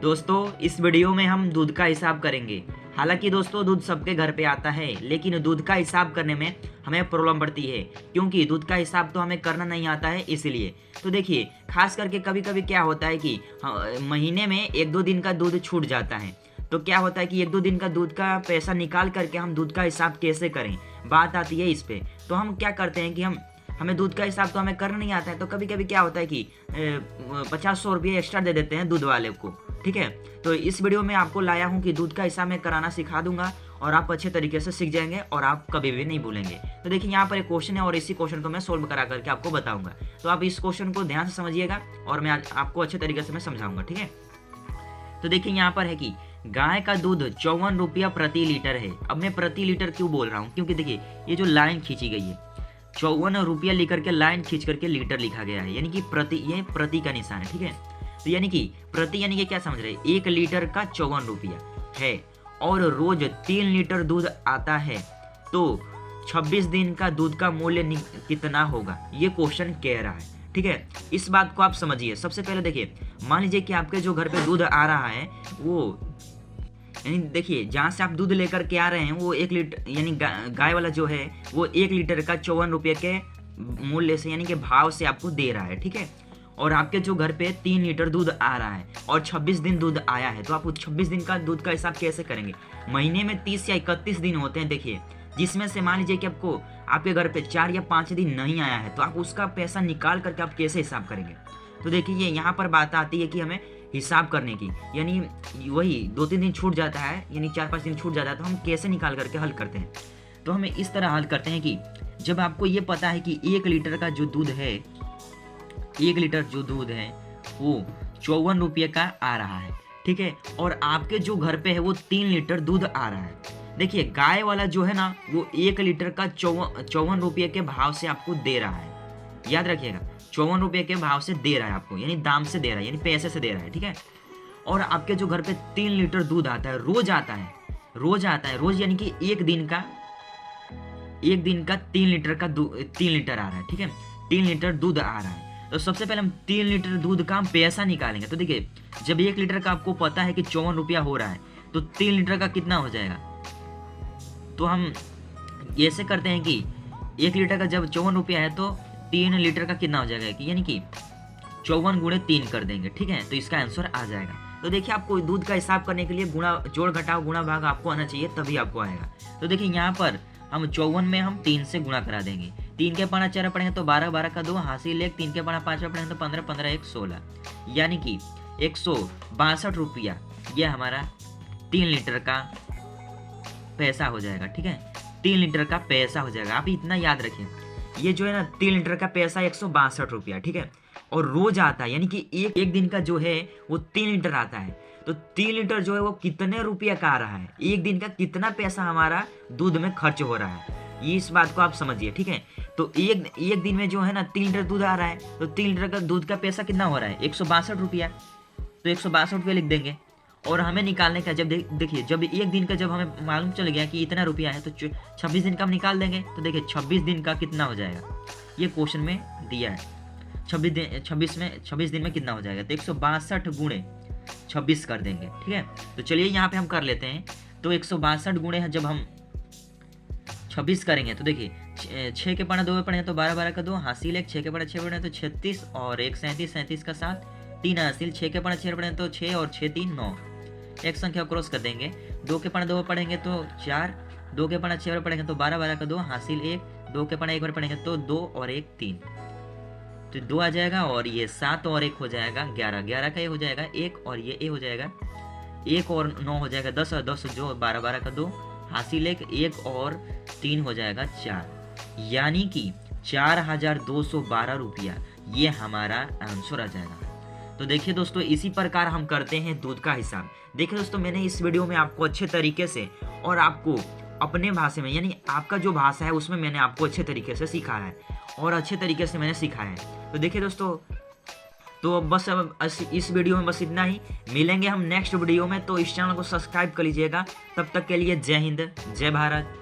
दोस्तों इस वीडियो में हम दूध का हिसाब करेंगे। हालांकि दोस्तों दूध सबके घर पे आता है, लेकिन दूध का हिसाब करने में हमें प्रॉब्लम पड़ती है, क्योंकि दूध का हिसाब तो हमें करना नहीं आता है इसलिए। तो देखिए, खास करके कभी कभी क्या होता है कि महीने में 1-2 दिन का दूध छूट जाता है। तो क्या होता है कि 1-2 दिन का दूध का पैसा निकाल करके हम दूध का हिसाब कैसे करें, बात आती है इस पे। तो हम क्या करते हैं कि हमें दूध का हिसाब तो हमें करना नहीं आता है, तो कभी कभी क्या होता है कि 50-100 रुपये एक्स्ट्रा दे देते हैं दूध वाले को। ठीक है, तो इस वीडियो में आपको लाया हूँ कि दूध का हिसाब मैं कराना सिखा दूंगा और आप अच्छे तरीके से सीख जाएंगे और आप कभी भी नहीं भूलेंगे। तो देखिए, यहाँ पर एक क्वेश्चन है और इसी क्वेश्चन को मैं सोल्व करा करके आपको बताऊंगा। तो आप इस क्वेश्चन को ध्यान से समझिएगा और मैं आपको अच्छे तरीके से मैं समझाऊंगा। ठीक है, तो देखिए यहाँ पर है कि गाय का दूध 54 रुपया प्रति लीटर है। अब मैं प्रति लीटर क्यों बोल रहा हूँ, क्योंकि देखिए ये जो लाइन खींची गई है 54 रुपया लिख करके लाइन खींच करके लीटर लिखा गया है, यानी कि प्रति, ये प्रति का निशान है। ठीक है, तो यानी कि प्रति यानी कि क्या समझ रहे हैं, 1 लीटर का 54 रुपया है और रोज 3 लीटर दूध आता है, तो 26 दिन का दूध का मूल्य कितना होगा, ये क्वेश्चन कह रहा है। ठीक है, इस बात को आप समझिए। सबसे पहले देखिए, मान लीजिए कि आपके जो घर पे दूध आ रहा है वो, यानी देखिए जहाँ से आप दूध लेकर के आ रहे हैं वो 1 लीटर, यानी गाय वाला जो है वो 1 लीटर का 54 रुपये के मूल्य से, यानी कि भाव से आपको दे रहा है। ठीक है, और आपके जो घर पे 3 लीटर दूध आ रहा है और 26 दिन दूध आया है, तो आप उस 26 दिन का दूध का हिसाब कैसे करेंगे। महीने में 30 या 31 दिन होते हैं, देखिए, जिसमें से मान लीजिए कि आपको आपके घर पे 4 या 5 दिन नहीं आया है, तो आप उसका पैसा निकाल करके आप कैसे हिसाब करेंगे। तो देखिए यहाँ पर बात आती है कि हमें हिसाब करने की, यानी वही 2-3 दिन छूट जाता है, यानी 4-5 दिन छूट जाता है, तो हम कैसे निकाल करके हल करते हैं। तो हमें इस तरह हल करते हैं कि जब आपको ये पता है कि 1 लीटर का जो दूध है, 1 लीटर जो दूध है वो 54 रुपये का आ रहा है। ठीक है, और आपके जो घर पे है वो 3 लीटर दूध आ रहा है। देखिए गाय वाला जो है ना वो 1 लीटर का 54 रुपये के भाव से आपको दे रहा है। याद रखिएगा, 54 रुपये के भाव से दे रहा है आपको, यानी दाम से दे रहा है, यानी पैसे से दे रहा है। ठीक है, और आपके जो घर पे 3 लीटर दूध आता है, रोज आता है, रोज यानी कि एक दिन का 3 लीटर का 3 लीटर आ रहा है। ठीक है, 3 लीटर दूध आ रहा है, तो सबसे पहले हम 3 लीटर दूध का हम पैसा निकालेंगे। तो देखिए, जब 1 लीटर का आपको पता है कि 54 रुपया हो रहा है, तो 3 लीटर का कितना हो जाएगा। तो हम ऐसे करते हैं कि 1 लीटर का जब 54 रुपया है तो 3 लीटर का कितना हो जाएगा, कि यानी कि 54 गुणे 3 कर देंगे। ठीक है, तो इसका आंसर आ जाएगा। तो देखिए, आपको दूध का हिसाब करने के लिए गुणा, जोड़ घटाव गुणा भाग आपको आना चाहिए, तभी आपको आएगा। तो देखिए यहाँ पर हम 54 में हम 3 से गुणा करा देंगे। 3 के पाना 4 पढ़ेंगे तो 12, 12 का 2 हासिल 1, 3 के पाना 5 पढ़ेंगे तो 15, 15 1 16, यानी कि 162 रुपया ये हमारा 3 लीटर का पैसा हो जाएगा। ठीक है, 3 लीटर का पैसा हो जाएगा। आप इतना याद रखें, ये जो है ना 3 लीटर का पैसा 162 रुपया। ठीक है, और रोज आता है, यानी कि एक दिन का जो है वो 3 लीटर आता है, तो 3 लीटर जो है वो कितने रुपया का आ रहा है, एक दिन का कितना पैसा हमारा दूध में खर्च हो रहा है, ये इस बात को आप समझिए। ठीक है, तो एक दिन में जो है ना 3 लीटर दूध आ रहा है, तो 3 लीटर का दूध का पैसा कितना हो रहा है, 162 रुपया। तो 162 रुपये लिख देंगे और हमें निकालने का, जब देखिए जब एक दिन का जब हमें मालूम चल गया कि इतना रुपया है, तो 26 दिन का हम निकाल देंगे। तो देखिए 26 दिन का कितना हो जाएगा, ये क्वेश्चन में दिया है। 26 दिन में कितना हो जाएगा, तो 162 गुणे 26 कर देंगे। ठीक है, तो चलिए यहाँ पे हम कर लेते हैं। तो 162 गुणे जब हम 26 करेंगे, तो देखिए 6 के पाना 2 पढ़ेंगे तो 12, 12 का 2 हासिल 1, 6 के पाना 6 पढ़े तो 36 और 1 37, 37 का 7, 3 हासिल 6 के पाना 6 पढ़ेंगे तो 6 और 6 3 9, एक संख्या क्रॉस कर देंगे। 2 के पाना 2 पढ़ेंगे तो 4, 2 के पाना 6 पढ़ेंगे तो 12, 12 का 2 हासिल 1, 2 के पाना 1 बार पढ़ेंगे तो 2 और 1 3, तो 2 आ जाएगा और ये 7 और 1 हो जाएगा 11, 11 का ये हो जाएगा 1 और ये हो जाएगा 1 और 9 हो जाएगा 10 और 10 जो 12, 12 का 2 हासिल 1 और 3 हो जाएगा 4, यानी कि 4212 रुपया ये हमारा आंसर आ जाएगा। तो देखिए दोस्तों, इसी प्रकार हम करते हैं दूध का हिसाब। देखिए दोस्तों, मैंने इस वीडियो में आपको अच्छे तरीके से और आपको अपने भाषा में, यानी आपका जो भाषा है उसमें मैंने आपको अच्छे तरीके से सिखाया है और अच्छे तरीके से मैंने सिखाया है। तो देखिए दोस्तों, तो बस अब इस वीडियो में बस इतना ही। मिलेंगे हम नेक्स्ट वीडियो में, तो इस चैनल को सब्सक्राइब कर लीजिएगा। तब तक के लिए जय हिंद, जय भारत।